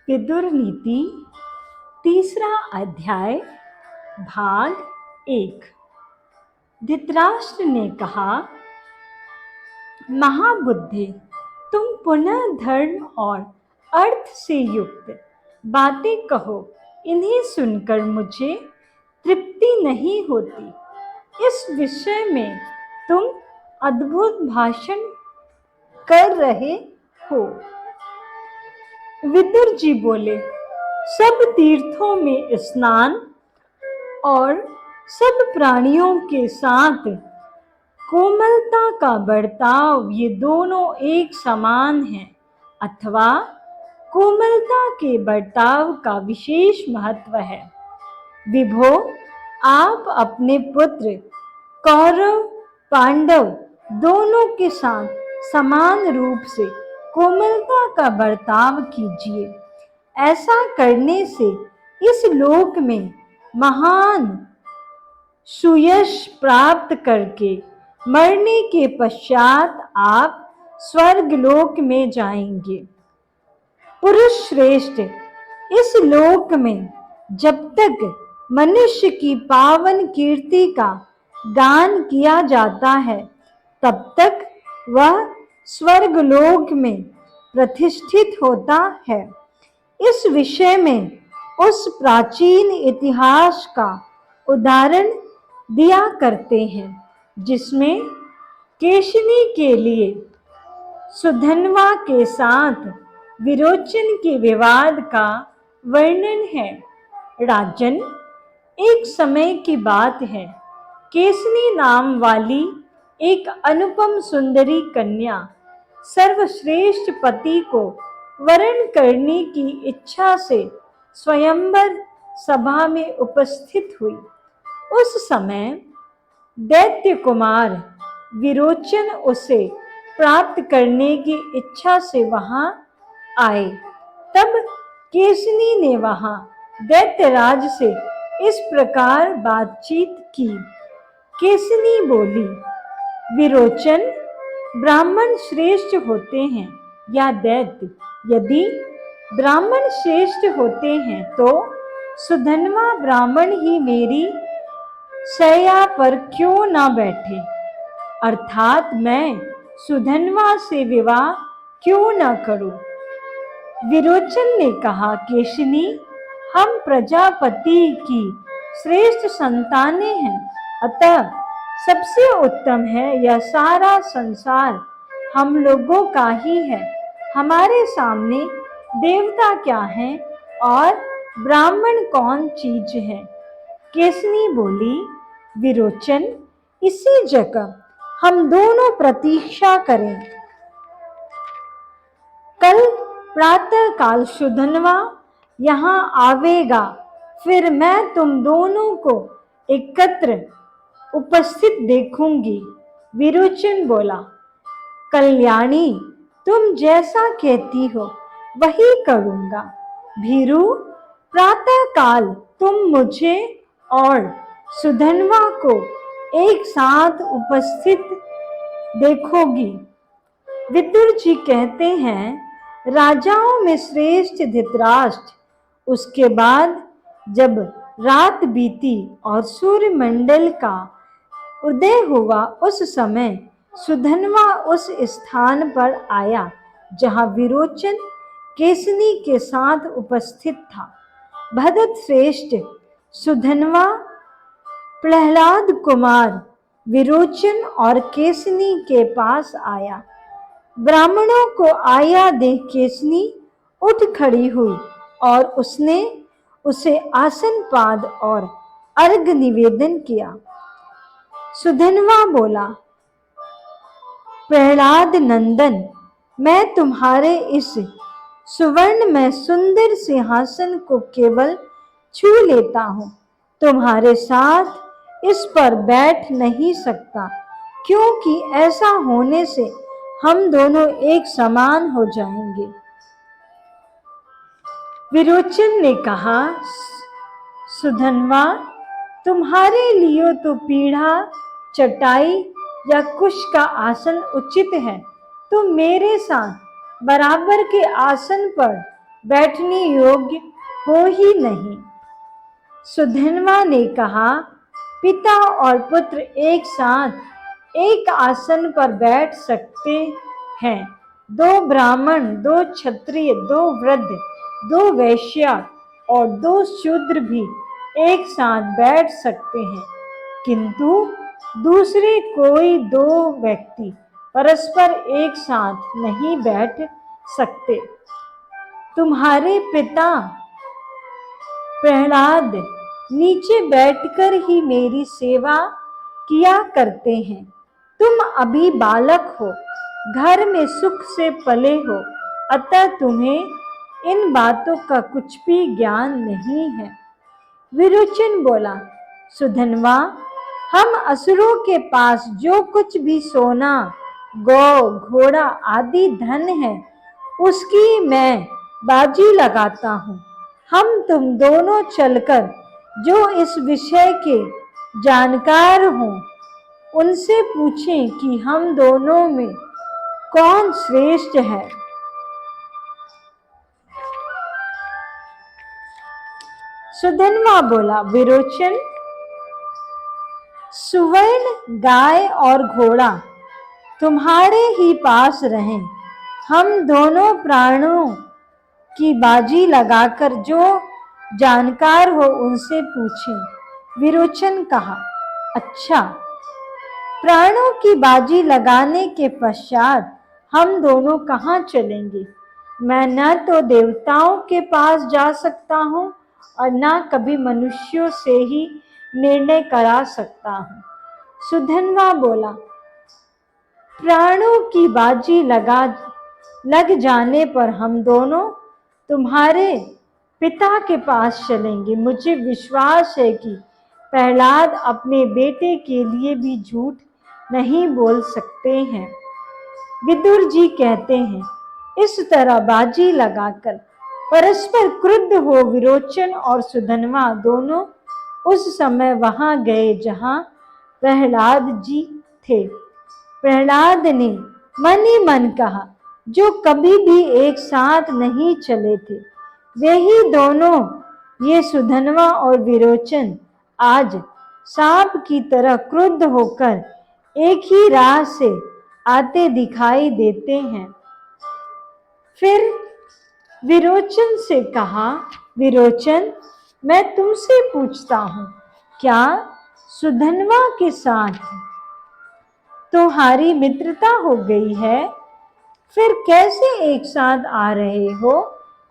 विदुर नीति तीसरा अध्याय भाग 1। धृतराष्ट्र ने कहा, महाबुद्धे, तुम पुनः धर्म और अर्थ से युक्त बातें कहो। इन्हें सुनकर मुझे तृप्ति नहीं होती। इस विषय में तुम अद्भुत भाषण कर रहे हो। विदुर जी बोले, सब तीर्थों में स्नान और सब प्राणियों के साथ कोमलता का बर्ताव, ये दोनों एक समान हैं, अथवा कोमलता के बर्ताव का विशेष महत्व है। विभो, आप अपने पुत्र कौरव पांडव दोनों के साथ समान रूप से कोमलता का बर्ताव कीजिए। ऐसा करने से इस लोक में महान सुयश प्राप्त करके मरने के पश्चात आप स्वर्गलोक में जाएंगे। पुरुष श्रेष्ठ, इस लोक में जब तक मनुष्य की पावन कीर्ति का गान किया जाता है, तब तक वह स्वर्गलोक में प्रतिष्ठित होता है। इस विषय में उस प्राचीन इतिहास का उदाहरण दिया करते हैं, जिसमें केशिनी के लिए सुधन्वा के साथ विरोचन के विवाद का वर्णन है। राजन, एक समय की बात है, केशिनी नाम वाली एक अनुपम सुंदरी कन्या सर्वश्रेष्ठ पति को वरण करने की इच्छा से स्वयंवर सभा में उपस्थित हुई। उस समय दैत्य कुमार विरोचन उसे प्राप्त करने की इच्छा से वहां आए। तब केशिनी ने वहां दैत्यराज से इस प्रकार बातचीत की। केशिनी बोली, विरोचन, ब्राह्मण श्रेष्ठ होते हैं या दैत्य? यदि ब्राह्मण श्रेष्ठ होते हैं तो सुधन्वा ब्राह्मण ही मेरी शैया पर क्यों ना बैठे, अर्थात मैं सुधन्वा से विवाह क्यों ना करूं? विरोचन ने कहा, केशिनी, हम प्रजापति की श्रेष्ठ संतानें हैं, अतः सबसे उत्तम है यह सारा संसार हम लोगों का ही है। हमारे सामने देवता क्या हैं और ब्राह्मण कौन चीज है? केशिनी बोली, विरोचन, इसी जगह हम दोनों प्रतीक्षा करें। कल प्रातः काल सुधन्वा यहाँ आवेगा, फिर मैं तुम दोनों को एकत्र उपस्थित देखूंगी। विरोचन बोला, कल्याणी, तुम जैसा कहती हो वही करूंगा। भीरु, प्रातः काल तुम मुझे और सुधन्वा को एक साथ उपस्थित देखोगी। विदुर जी कहते हैं, राजाओं में श्रेष्ठ धृतराष्ट्र। उसके बाद जब रात बीती और सूर्य मंडल का उदय हुआ, उस समय सुधन्वा उस स्थान पर आया जहां विरोचन केशिनी के साथ उपस्थित था। भरत श्रेष्ठ, सुधन्वा प्रहलाद कुमार विरोचन और केशिनी के पास आया। ब्राह्मणों को आया देख केशिनी उठ खड़ी हुई और उसने उसे आसन पाद और अर्घ्य निवेदन किया। सुधन्वा बोला, प्रहलाद नंदन, मैं तुम्हारे इस सुवर्ण में सुंदर सिंहासन को केवल छू लेता हूँ, तुम्हारे साथ इस पर बैठ नहीं सकता, क्योंकि ऐसा होने से हम दोनों एक समान हो जाएंगे। विरोचन ने कहा, सुधन्वा, तुम्हारे लिए तो पीढ़ा, चटाई या कुश का आसन उचित है। तुम मेरे साथ बराबर के आसन पर बैठने योग्य हो ही नहीं। सुधन्वा ने कहा, पिता और पुत्र एक साथ एक आसन पर बैठ सकते हैं। दो ब्राह्मण, दो क्षत्रिय, दो वृद्ध, दो वैश्य और दो शूद्र भी एक साथ बैठ सकते हैं, किंतु दूसरे कोई दो व्यक्ति परस्पर एक साथ नहीं बैठ सकते। तुम्हारे पिता प्रहलाद नीचे बैठकर ही मेरी सेवा किया करते हैं। तुम अभी बालक हो, घर में सुख से पले हो, अतः तुम्हें इन बातों का कुछ भी ज्ञान नहीं है। विरोचन बोला, सुधन्वा, हम असुरों के पास जो कुछ भी सोना, गौ, घोड़ा आदि धन है, उसकी मैं बाजी लगाता हूँ। हम तुम दोनों चलकर जो इस विषय के जानकार हों, उनसे पूछें कि हम दोनों में कौन श्रेष्ठ है। सुधन्वा बोला, विरोचन, सुवर्ण गाय और घोड़ा तुम्हारे ही पास रहें। हम दोनों प्राणों की बाजी लगाकर जो जानकार हो उनसे पूछें। विरोचन कहा, अच्छा, प्राणों की बाजी लगाने के पश्चात हम दोनों कहाँ चलेंगे? मैं न तो देवताओं के पास जा सकता हूँ और न कभी मनुष्यों से ही निर्णय करा सकता हूँ। सुधन्वा बोला, प्राणों की बाजी लग जाने पर हम दोनों तुम्हारे पिता के पास चलेंगे। मुझे विश्वास है कि प्रहलाद अपने बेटे के लिए भी झूठ नहीं बोल सकते हैं। विदुर जी कहते हैं, इस तरह बाजी लगाकर परस्पर क्रुद्ध हो विरोचन और सुधन्वा दोनों उस समय वहां गए जहां प्रहलाद जी थे। प्रहलाद ने मन ही मन कहा, जो कभी भी एक साथ नहीं चले थे, वे ही दोनों, ये सुधन्वा और विरोचन, आज सांप की तरह क्रुद्ध होकर एक ही राह से आते दिखाई देते हैं। फिर विरोचन से कहा, विरोचन, मैं तुमसे पूछता हूँ, क्या सुधन्वा के साथ तुम्हारी मित्रता हो गई है? फिर कैसे एक साथ आ रहे हो?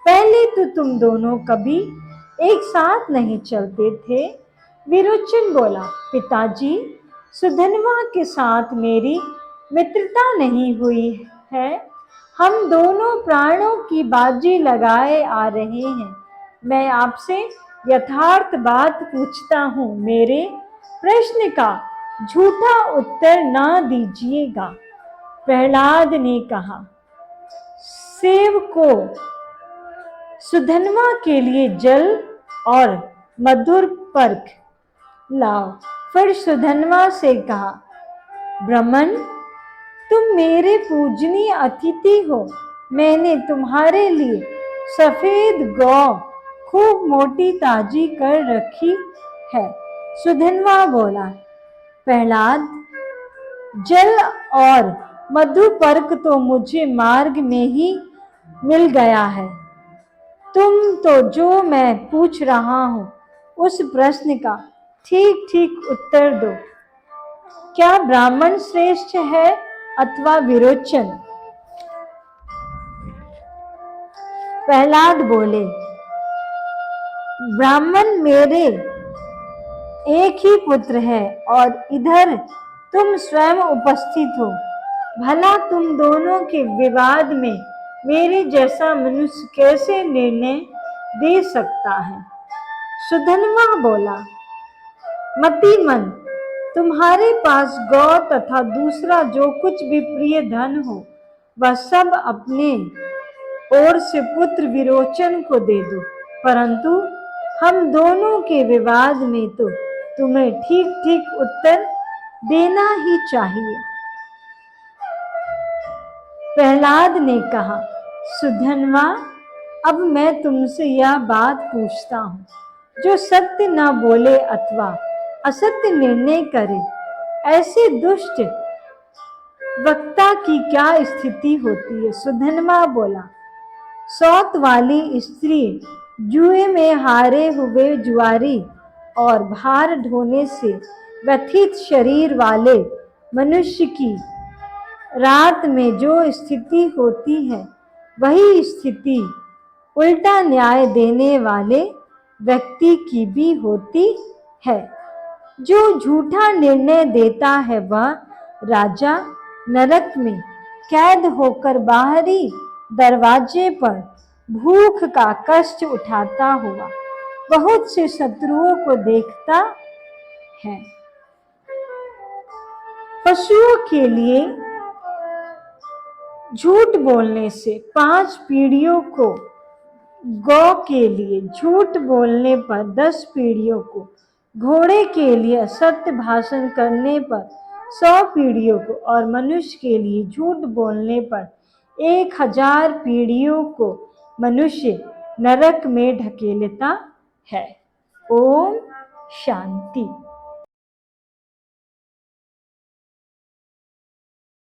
पहले तो तुम दोनों कभी एक साथ नहीं चलते थे। विरोचन बोला, पिताजी, सुधन्वा के साथ मेरी मित्रता नहीं हुई है। हम दोनों प्राणों की बाजी लगाए आ रहे हैं। मैं आपसे यथार्थ बात पूछता हूँ, मेरे प्रश्न का झूठा उत्तर ना दीजिएगा। प्रहलाद ने कहा, सेवको, सुधन्वा के लिए जल और मधुर पर्क लाओ। फिर सुधन्वा से कहा, ब्राह्मण, तुम मेरे पूजनीय अतिथि हो। मैंने तुम्हारे लिए सफेद गौ खूब मोटी ताजी कर रखी है। सुधन्वा बोला, प्रहलाद, जल और मधुपर्क तो मुझे मार्ग में ही मिल गया है। तुम तो जो मैं पूछ रहा हूँ उस प्रश्न का ठीक ठीक उत्तर दो। क्या ब्राह्मण श्रेष्ठ है अथवा विरोचन? प्रहलाद बोले, ब्राह्मण मेरे एक ही पुत्र है और इधर तुम स्वयं उपस्थित हो। भला तुम दोनों के विवाद में मेरे जैसा मनुष्य कैसे निर्णय दे सकता है? सुधन्वा बोला, मतिमन, तुम्हारे पास गौ तथा दूसरा जो कुछ भी प्रिय धन हो, वह सब अपने ओर से पुत्र विरोचन को दे दो, परंतु हम दोनों के विवाद में तो तुम्हें ठीक ठीक उत्तर देना ही चाहिए। प्रहलाद ने कहा, सुधन्वा, अब मैं तुमसे यह बात पूछता हूँ, जो सत्य न बोले अथवा असत्य निर्णय करे, ऐसे दुष्ट वक्ता की क्या स्थिति होती है? सुधन्वा बोला, सौत वाली स्त्री, जुए में हारे हुए जुआरी और भार ढोने से व्यथित शरीर वाले मनुष्य की रात में जो स्थिति होती है, वही स्थिति उल्टा न्याय देने वाले व्यक्ति की भी होती है। जो झूठा निर्णय देता है, वह राजा नरक में कैद होकर बाहरी दरवाजे पर भूख का कष्ट उठाता हुआ बहुत से शत्रुओं को देखता है। पशुओं के लिए झूठ बोलने से 5 पीढ़ियों को, गौ के लिए झूठ बोलने पर 10 पीढ़ियों को, घोड़े के लिए सत्य भाषण करने पर 100 पीढ़ियों को और मनुष्य के लिए झूठ बोलने पर 1000 पीढ़ियों को मनुष्य नरक में ढकेलता है। ओम शांति।